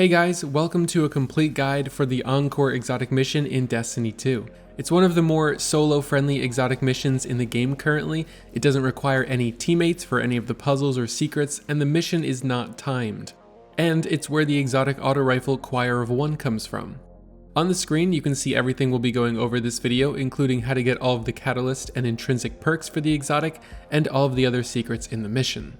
Hey guys, welcome to a complete guide for the Encore Exotic Mission in Destiny 2. It's one of the more solo-friendly exotic missions in the game currently. It doesn't require any teammates for any of the puzzles or secrets, and the mission is not timed. And it's where the exotic auto rifle Choir of One comes from. On the screen, you can see everything we'll be going over this video, including how to get all of the catalyst and intrinsic perks for the exotic, and all of the other secrets in the mission.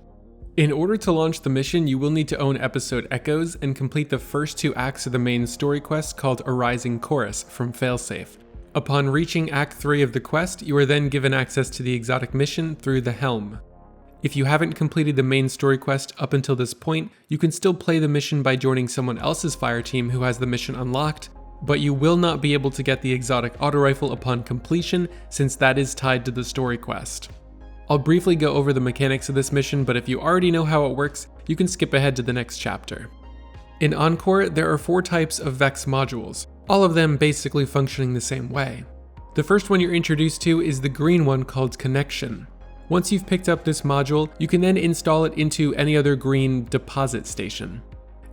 In order to launch the mission, you will need to own episode Echoes and complete the first two acts of the main story quest called A Rising Chorus from Failsafe. Upon reaching Act 3 of the quest, you are then given access to the exotic mission through the Helm. If you haven't completed the main story quest up until this point, you can still play the mission by joining someone else's fire team who has the mission unlocked, but you will not be able to get the exotic auto rifle upon completion since that is tied to the story quest. I'll briefly go over the mechanics of this mission, but if you already know how it works, you can skip ahead to the next chapter. In Encore, there are 4 types of Vex modules, all of them basically functioning the same way. The first one you're introduced to is the green one called Connection. Once you've picked up this module, you can then install it into any other green deposit station.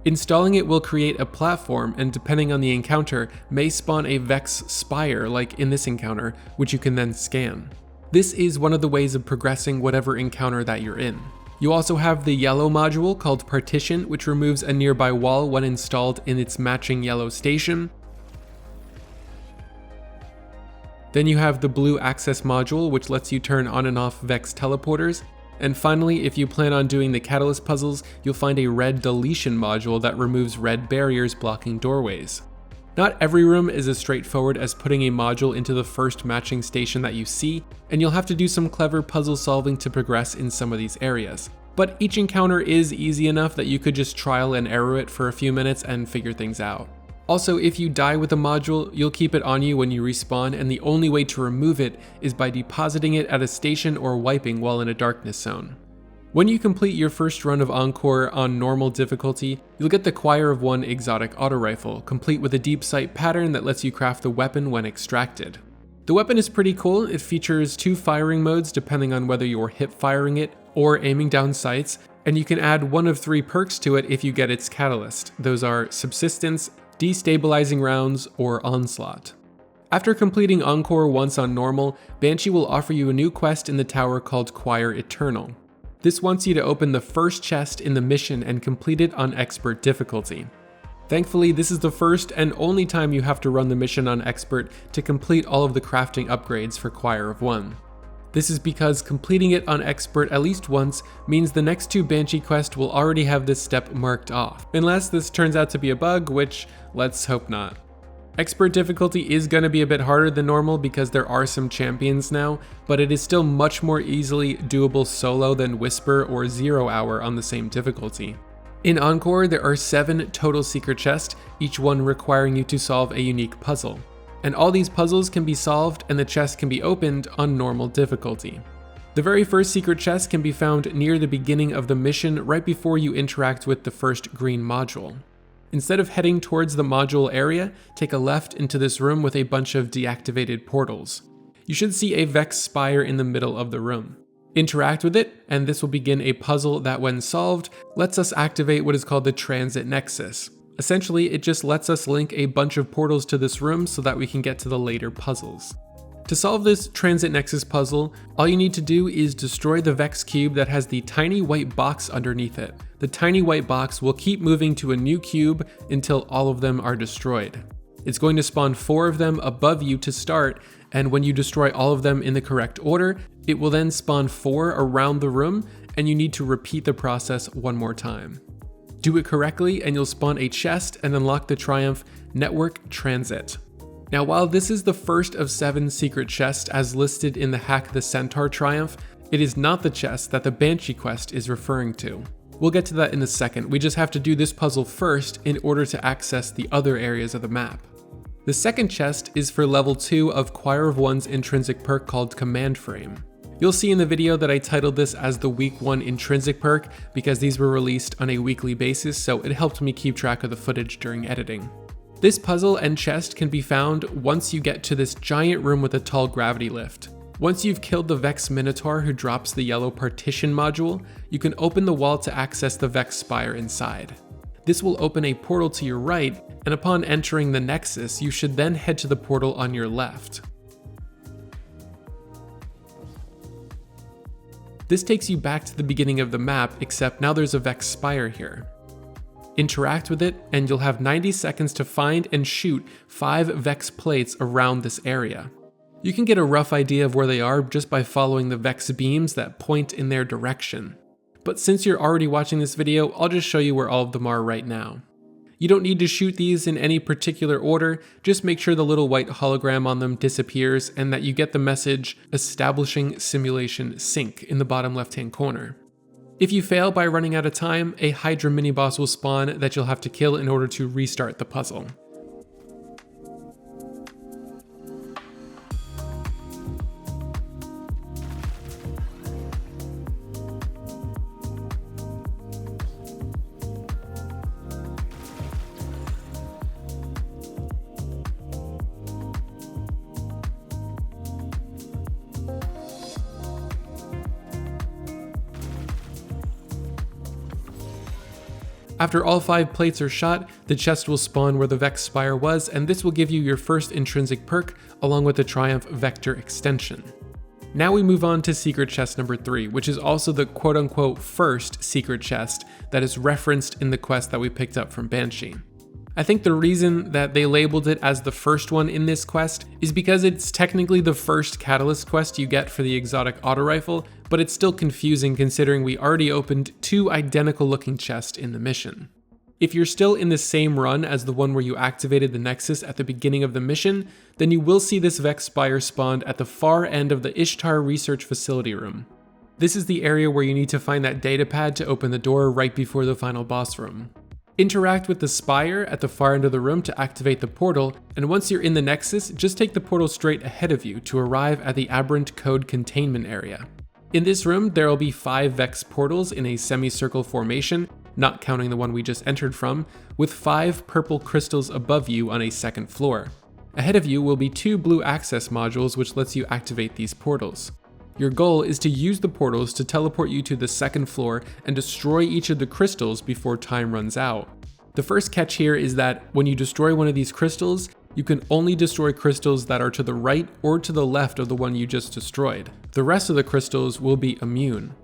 Installing it will create a platform, and depending on the encounter, may spawn a Vex Spire like in this encounter, which you can then scan. This is one of the ways of progressing whatever encounter that you're in. You also have the yellow module called Partition, which removes a nearby wall when installed in its matching yellow station. Then you have the blue access module, which lets you turn on and off Vex teleporters. And finally, if you plan on doing the catalyst puzzles, you'll find a red deletion module that removes red barriers blocking doorways. Not every room is as straightforward as putting a module into the first matching station that you see, and you'll have to do some clever puzzle solving to progress in some of these areas. But each encounter is easy enough that you could just trial and error it for a few minutes and figure things out. Also, if you die with a module, you'll keep it on you when you respawn, and the only way to remove it is by depositing it at a station or wiping while in a darkness zone. When you complete your first run of Encore on normal difficulty, you'll get the Choir of One exotic auto rifle, complete with a deep sight pattern that lets you craft the weapon when extracted. The weapon is pretty cool. It features 2 firing modes depending on whether you're hip firing it or aiming down sights, and you can add 1 of 3 perks to it if you get its catalyst. Those are Subsistence, Destabilizing rounds, or Onslaught. After completing Encore once on normal, Banshee will offer you a new quest in the tower called Choir Eternal. This wants you to open the first chest in the mission and complete it on expert difficulty. Thankfully, this is the first and only time you have to run the mission on expert to complete all of the crafting upgrades for Choir of One. This is because completing it on expert at least once means the next 2 Banshee quests will already have this step marked off, unless this turns out to be a bug, which let's hope not. Expert difficulty is going to be a bit harder than normal because there are some champions now, but it is still much more easily doable solo than Whisper or 0 Hour on the same difficulty. In Encore, there are 7 total secret chests, each one requiring you to solve a unique puzzle. And all these puzzles can be solved and the chest can be opened on normal difficulty. The very first secret chest can be found near the beginning of the mission right before you interact with the first green module. Instead of heading towards the module area, take a left into this room with a bunch of deactivated portals. You should see a Vex Spire in the middle of the room. Interact with it, and this will begin a puzzle that, when solved, lets us activate what is called the Transit Nexus. Essentially, it just lets us link a bunch of portals to this room so that we can get to the later puzzles. To solve this Transit Nexus puzzle, all you need to do is destroy the Vex cube that has the tiny white box underneath it. The tiny white box will keep moving to a new cube until all of them are destroyed. It's going to spawn 4 of them above you to start, and when you destroy all of them in the correct order, it will then spawn 4 around the room, and you need to repeat the process one more time. Do it correctly and you'll spawn a chest and unlock the triumph Network Transit. Now, while this is the first of 7 secret chests as listed in the Hack the Centaur triumph, it is not the chest that the Banshee quest is referring to. We'll get to that in a second. We just have to do this puzzle first in order to access the other areas of the map. The second chest is for level 2 of Choir of One's intrinsic perk called Command Frame. You'll see in the video that I titled this as the week 1 intrinsic perk because these were released on a weekly basis, so it helped me keep track of the footage during editing. This puzzle and chest can be found once you get to this giant room with a tall gravity lift. Once you've killed the Vex Minotaur who drops the yellow partition module, you can open the wall to access the Vex Spire inside. This will open a portal to your right, and upon entering the Nexus, you should then head to the portal on your left. This takes you back to the beginning of the map, except now there's a Vex Spire here. Interact with it, and you'll have 90 seconds to find and shoot 5 Vex plates around this area. You can get a rough idea of where they are just by following the Vex beams that point in their direction. But since you're already watching this video, I'll just show you where all of them are right now. You don't need to shoot these in any particular order, just make sure the little white hologram on them disappears and that you get the message "Establishing Simulation Sync" in the bottom left-hand corner. If you fail by running out of time, a Hydra mini-boss will spawn that you'll have to kill in order to restart the puzzle. After all 5 plates are shot, the chest will spawn where the Vex Spire was, and this will give you your first intrinsic perk, along with the Triumph Vector extension. Now we move on to secret chest number 3, which is also the quote-unquote first secret chest that is referenced in the quest that we picked up from Banshee. I think the reason that they labeled it as the first one in this quest is because it's technically the first Catalyst quest you get for the exotic auto rifle, but it's still confusing considering we already opened 2 identical looking chests in the mission. If you're still in the same run as the one where you activated the Nexus at the beginning of the mission, then you will see this Vex Spire spawned at the far end of the Ishtar Research Facility room. This is the area where you need to find that datapad to open the door right before the final boss room. Interact with the spire at the far end of the room to activate the portal, and once you're in the Nexus, just take the portal straight ahead of you to arrive at the Aberrant Code Containment area. In this room, there will be 5 Vex portals in a semicircle formation, not counting the one we just entered from, with 5 purple crystals above you on a second floor. Ahead of you will be 2 blue access modules which lets you activate these portals. Your goal is to use the portals to teleport you to the second floor and destroy each of the crystals before time runs out. The first catch here is that when you destroy one of these crystals, you can only destroy crystals that are to the right or to the left of the one you just destroyed. The rest of the crystals will be immune.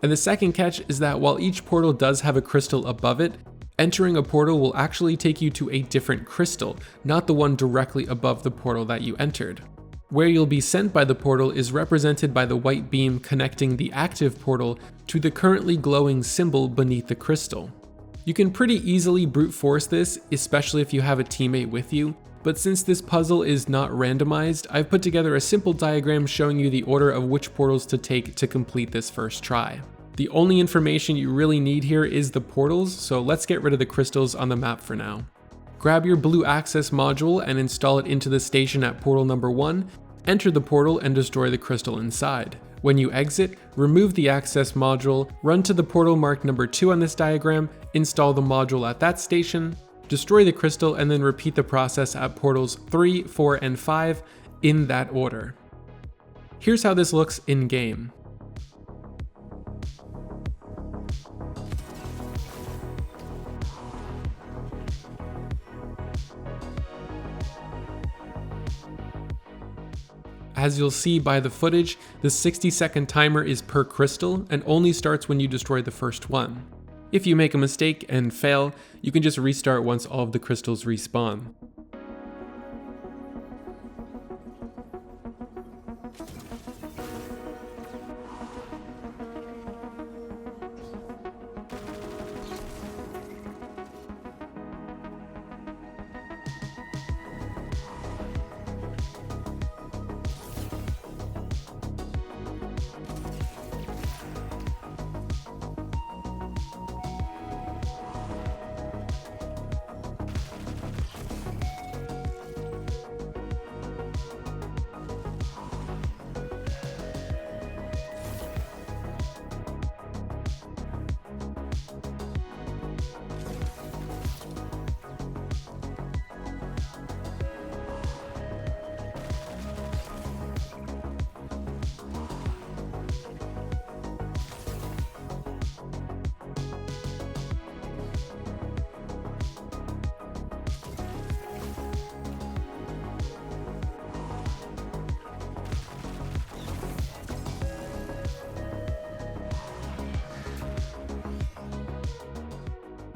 And the second catch is that while each portal does have a crystal above it, entering a portal will actually take you to a different crystal, not the one directly above the portal that you entered. Where you'll be sent by the portal is represented by the white beam connecting the active portal to the currently glowing symbol beneath the crystal. You can pretty easily brute force this, especially if you have a teammate with you, but since this puzzle is not randomized, I've put together a simple diagram showing you the order of which portals to take to complete this first try. The only information you really need here is the portals, so let's get rid of the crystals on the map for now. Grab your blue access module and install it into the station at portal number 1, enter the portal and destroy the crystal inside. When you exit, remove the access module, run to the portal marked number 2 on this diagram, install the module at that station, destroy the crystal, and then repeat the process at portals 3, 4, and 5 in that order. Here's how this looks in game. As you'll see by the footage, the 60-second timer is per crystal and only starts when you destroy the first one. If you make a mistake and fail, you can just restart once all of the crystals respawn.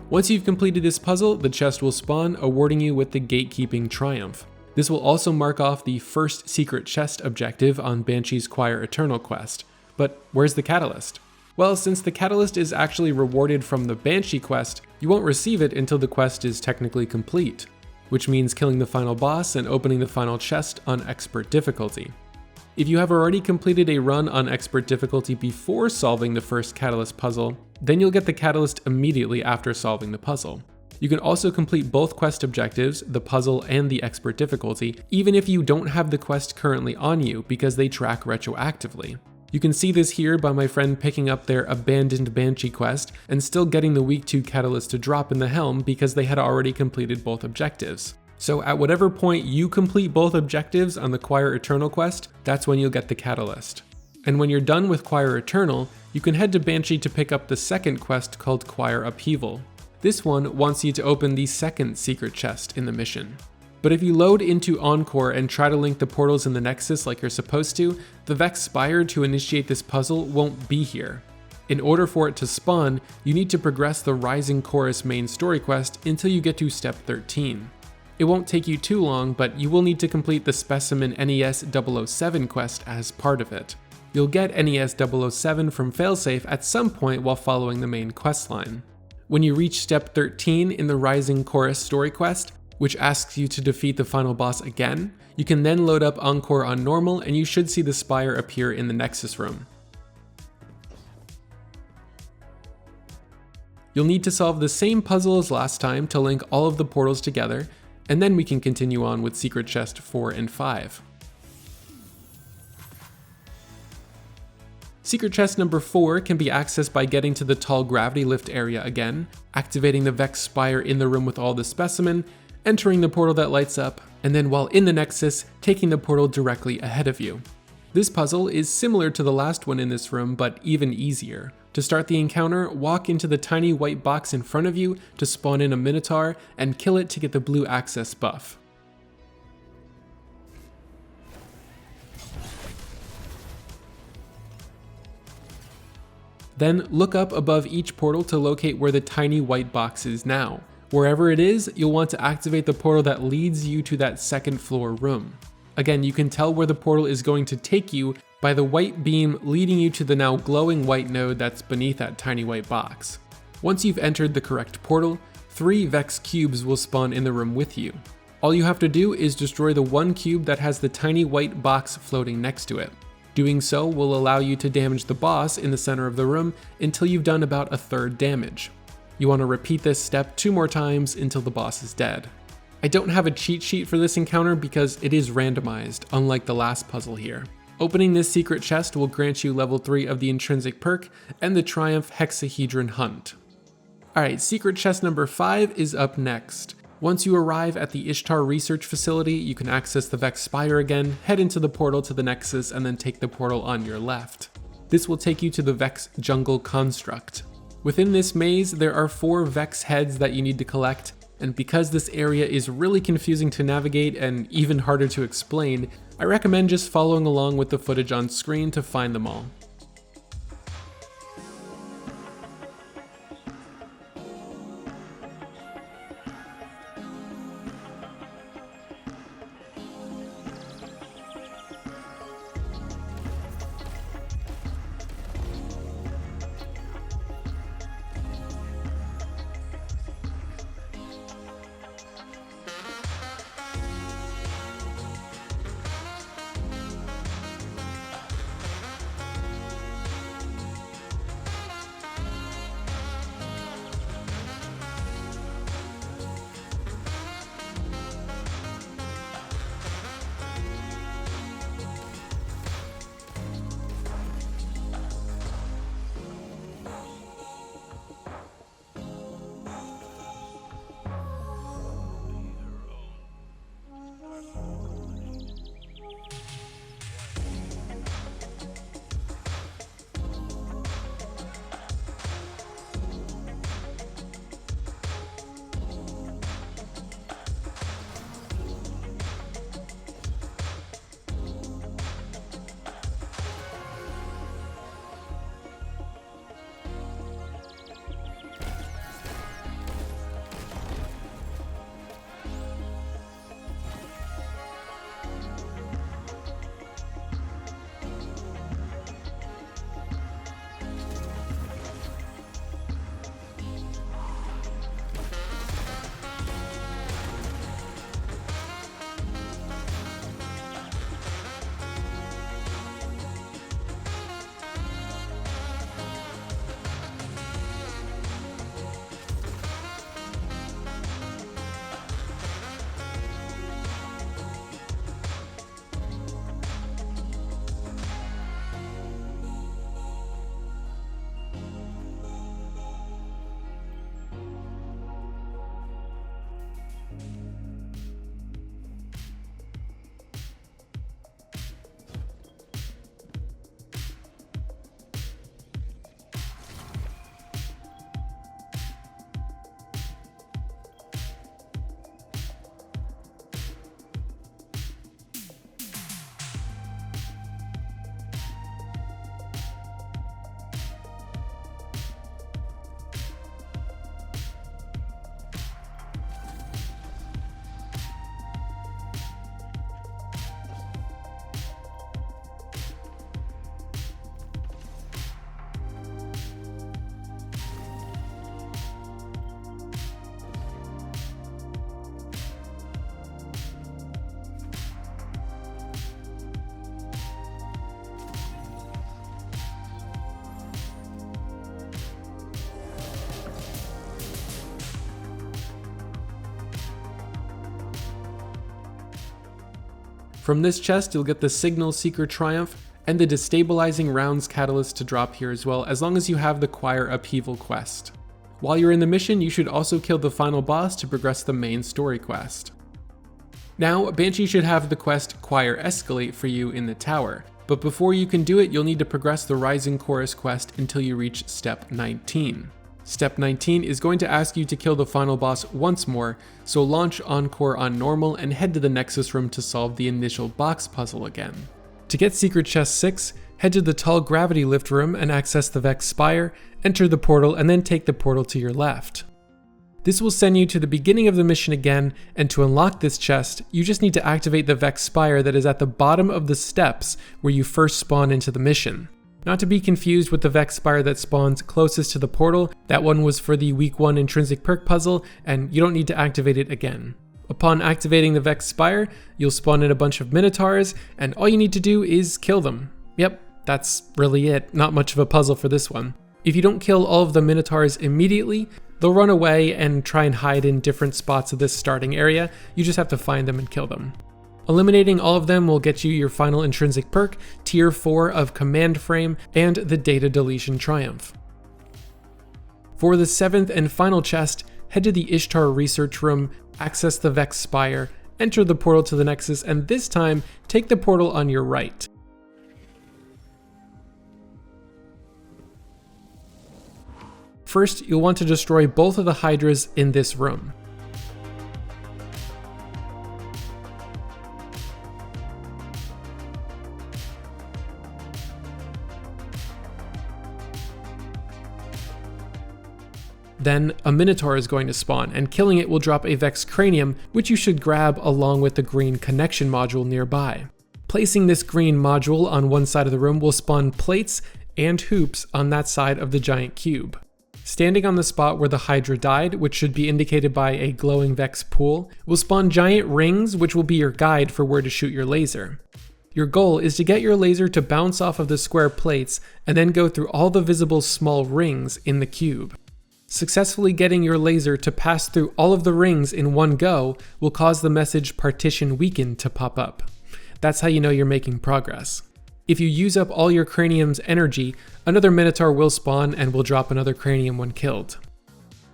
Once you've completed this puzzle, the chest will spawn, awarding you with the Gatekeeping Triumph. This will also mark off the first secret chest objective on Banshee's Choir Eternal quest. But where's the catalyst? Well, since the catalyst is actually rewarded from the Banshee quest, you won't receive it until the quest is technically complete, which means killing the final boss and opening the final chest on Expert difficulty. If you have already completed a run on Expert difficulty before solving the first catalyst puzzle, then you'll get the catalyst immediately after solving the puzzle. You can also complete both quest objectives, the puzzle and the Expert difficulty, even if you don't have the quest currently on you because they track retroactively. You can see this here by my friend picking up their abandoned Banshee quest and still getting the week 2 catalyst to drop in the helm because they had already completed both objectives. So at whatever point you complete both objectives on the Choir Eternal quest, that's when you'll get the catalyst. And when you're done with Choir Eternal, you can head to Banshee to pick up the second quest called Choir Upheaval. This one wants you to open the second secret chest in the mission. But if you load into Encore and try to link the portals in the Nexus like you're supposed to, the Vex Spire to initiate this puzzle won't be here. In order for it to spawn, you need to progress the Rising Chorus main story quest until you get to step 13. It won't take you too long, but you will need to complete the Specimen NES 007 quest as part of it. You'll get NES 007 from Failsafe at some point while following the main questline. When you reach step 13 in the Rising Chorus story quest, which asks you to defeat the final boss again, you can then load up Encore on normal and you should see the spire appear in the Nexus room. You'll need to solve the same puzzle as last time to link all of the portals together, and then we can continue on with Secret Chest 4 and 5. Secret Chest number 4 can be accessed by getting to the tall gravity lift area again, activating the Vex Spire in the room with all the specimen, entering the portal that lights up, and then while in the Nexus, taking the portal directly ahead of you. This puzzle is similar to the last one in this room, but even easier. To start the encounter, walk into the tiny white box in front of you to spawn in a Minotaur, and kill it to get the blue access buff. Then look up above each portal to locate where the tiny white box is now. Wherever it is, you'll want to activate the portal that leads you to that second floor room. Again, you can tell where the portal is going to take you by the white beam leading you to the now glowing white node that's beneath that tiny white box. Once you've entered the correct portal, 3 Vex cubes will spawn in the room with you. All you have to do is destroy the one cube that has the tiny white box floating next to it. Doing so will allow you to damage the boss in the center of the room until you've done about 1/3 damage. You want to repeat this step 2 more times until the boss is dead. I don't have a cheat sheet for this encounter because it is randomized, unlike the last puzzle here. Opening this secret chest will grant you level 3 of the Intrinsic Perk and the Triumph Hexahedron Hunt. Alright, secret chest number 5 is up next. Once you arrive at the Ishtar Research Facility, you can access the Vex Spire again, head into the portal to the Nexus, and then take the portal on your left. This will take you to the Vex Jungle Construct. Within this maze, there are 4 Vex heads that you need to collect, and because this area is really confusing to navigate and even harder to explain, I recommend just following along with the footage on screen to find them all. From this chest, you'll get the Signal Seeker Triumph and the Destabilizing Rounds Catalyst to drop here as well, as long as you have the Choir Upheaval quest. While you're in the mission, you should also kill the final boss to progress the main story quest. Now, Banshee should have the quest Choir Escalate for you in the tower, but before you can do it, you'll need to progress the Rising Chorus quest until you reach Step 19. Step 19 is going to ask you to kill the final boss once more, so launch Encore on normal and head to the Nexus room to solve the initial box puzzle again. To get Secret Chest 6, head to the Tall Gravity Lift room and access the Vex Spire, enter the portal, and then take the portal to your left. This will send you to the beginning of the mission again, and to unlock this chest, you just need to activate the Vex Spire that is at the bottom of the steps where you first spawn into the mission. Not to be confused with the Vex Spire that spawns closest to the portal, that one was for the week 1 Intrinsic Perk puzzle, and you don't need to activate it again. Upon activating the Vex Spire, you'll spawn in a bunch of Minotaurs, and all you need to do is kill them. Yep, that's really it, not much of a puzzle for this one. If you don't kill all of the Minotaurs immediately, they'll run away and try and hide in different spots of this starting area. You just have to find them and kill them. Eliminating all of them will get you your final intrinsic perk, Tier 4 of Command Frame, and the Data Deletion Triumph. For the 7th and final chest, head to the Ishtar Research Room, access the Vex Spire, enter the portal to the Nexus, and this time, take the portal on your right. First, you'll want to destroy both of the Hydras in this room. Then a Minotaur is going to spawn, and killing it will drop a Vex Cranium, which you should grab along with the green connection module nearby. Placing this green module on one side of the room will spawn plates and hoops on that side of the giant cube. Standing on the spot where the Hydra died, which should be indicated by a glowing Vex pool, will spawn giant rings, which will be your guide for where to shoot your laser. Your goal is to get your laser to bounce off of the square plates and then go through all the visible small rings in the cube. Successfully getting your laser to pass through all of the rings in one go will cause the message "Partition Weakened" to pop up. That's how you know you're making progress. If you use up all your cranium's energy, another Minotaur will spawn and will drop another cranium when killed.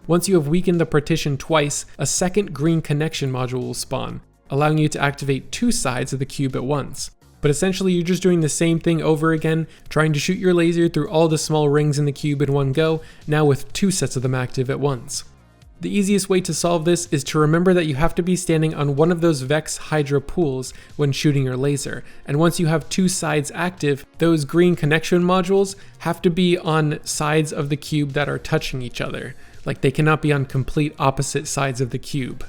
Once you have weakened the partition twice, a second green connection module will spawn, allowing you to activate two sides of the cube at once. But essentially you're just doing the same thing over again, trying to shoot your laser through all the small rings in the cube in one go, now with two sets of them active at once. The easiest way to solve this is to remember that you have to be standing on one of those Vex Hydra pools when shooting your laser, and once you have two sides active, those green connection modules have to be on sides of the cube that are touching each other. Like, they cannot be on complete opposite sides of the cube.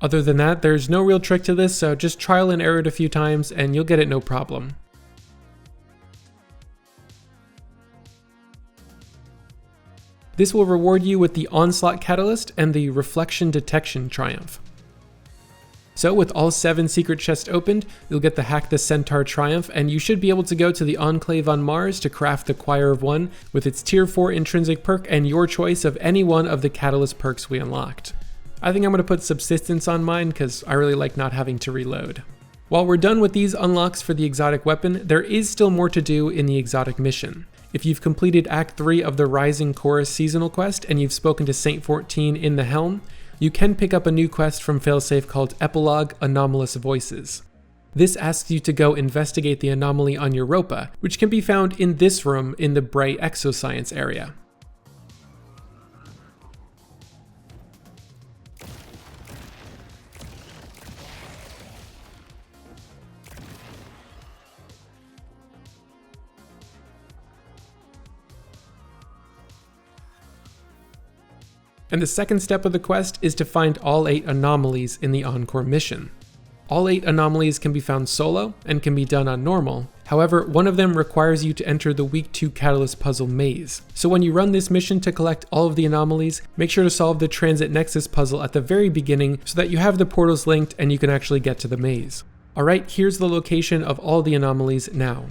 Other than that, there's no real trick to this, so just trial and error it a few times and you'll get it no problem. This will reward you with the Onslaught Catalyst and the Reflection Detection Triumph. So with all 7 secret chests opened, you'll get the Hack the Centaur Triumph, and you should be able to go to the Enclave on Mars to craft the Choir of One with its Tier 4 intrinsic perk and your choice of any one of the Catalyst perks we unlocked. I think I'm going to put Subsistence on mine because I really like not having to reload. While we're done with these unlocks for the exotic weapon, there is still more to do in the exotic mission. If you've completed Act 3 of the Rising Chorus seasonal quest and you've spoken to Saint 14 in the Helm, you can pick up a new quest from Failsafe called Epilogue, Anomalous Voices. This asks you to go investigate the anomaly on Europa, which can be found in this room in the Bray Exoscience area. And the second step of the quest is to find all 8 anomalies in the Encore mission. All 8 anomalies can be found solo and can be done on normal. However, one of them requires you to enter the Week 2 Catalyst puzzle maze. So when you run this mission to collect all of the anomalies, make sure to solve the Transit Nexus puzzle at the very beginning so that you have the portals linked and you can actually get to the maze. Alright, here's the location of all the anomalies now.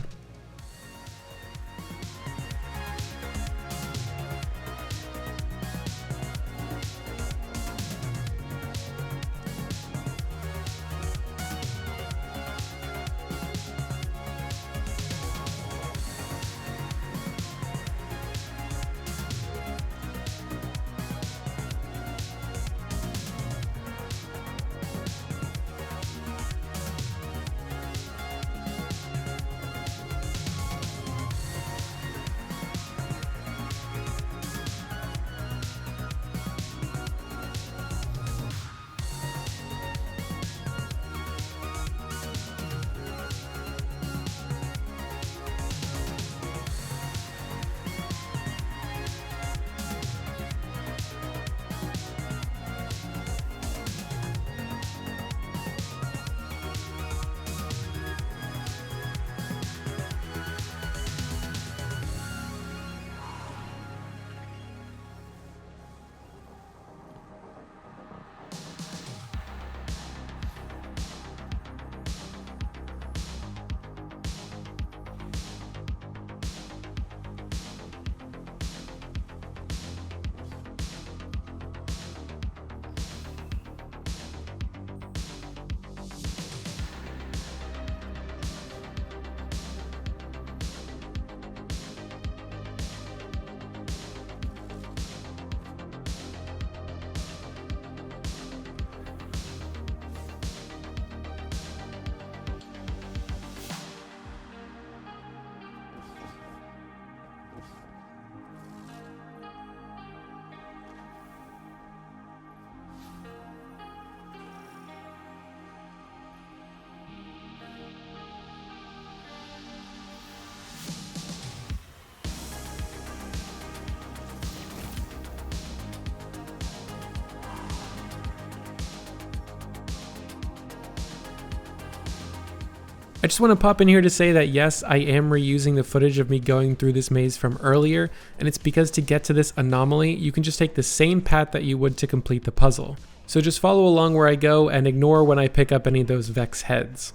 I just want to pop in here to say that yes, I am reusing the footage of me going through this maze from earlier, and it's because to get to this anomaly, you can just take the same path that you would to complete the puzzle. So just follow along where I go and ignore when I pick up any of those Vex heads.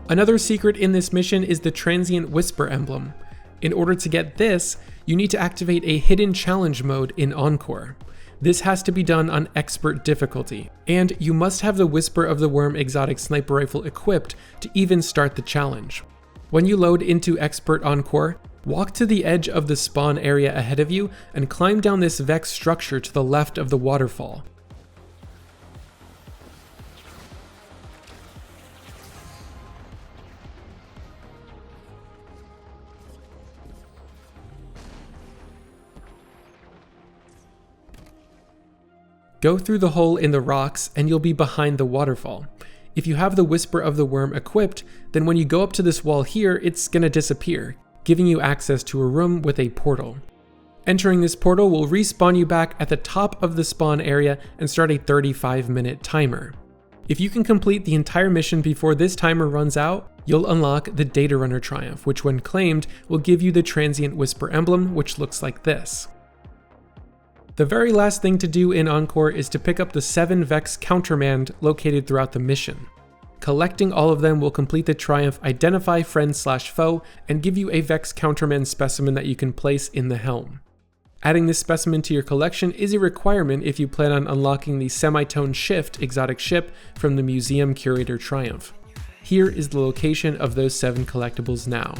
Another secret in this mission is the Transient Whisper emblem. In order to get this, you need to activate a hidden challenge mode in Encore. This has to be done on expert difficulty, and you must have the Whisper of the Worm exotic sniper rifle equipped to even start the challenge. When you load into expert Encore, walk to the edge of the spawn area ahead of you and climb down this Vex structure to the left of the waterfall. Go through the hole in the rocks and you'll be behind the waterfall. If you have the Whisper of the Worm equipped, then when you go up to this wall here, it's gonna disappear, giving you access to a room with a portal. Entering this portal will respawn you back at the top of the spawn area and start a 35-minute timer. If you can complete the entire mission before this timer runs out, you'll unlock the Data Runner Triumph, which when claimed will give you the Transient Whisper emblem, which looks like this. The very last thing to do in Encore is to pick up the 7 Vex Countermand located throughout the mission. Collecting all of them will complete the Triumph Identify Friend/Foe and give you a Vex Countermand specimen that you can place in the helm. Adding this specimen to your collection is a requirement if you plan on unlocking the Semitone Shift exotic ship from the Museum Curator Triumph. Here is the location of those 7 collectibles now.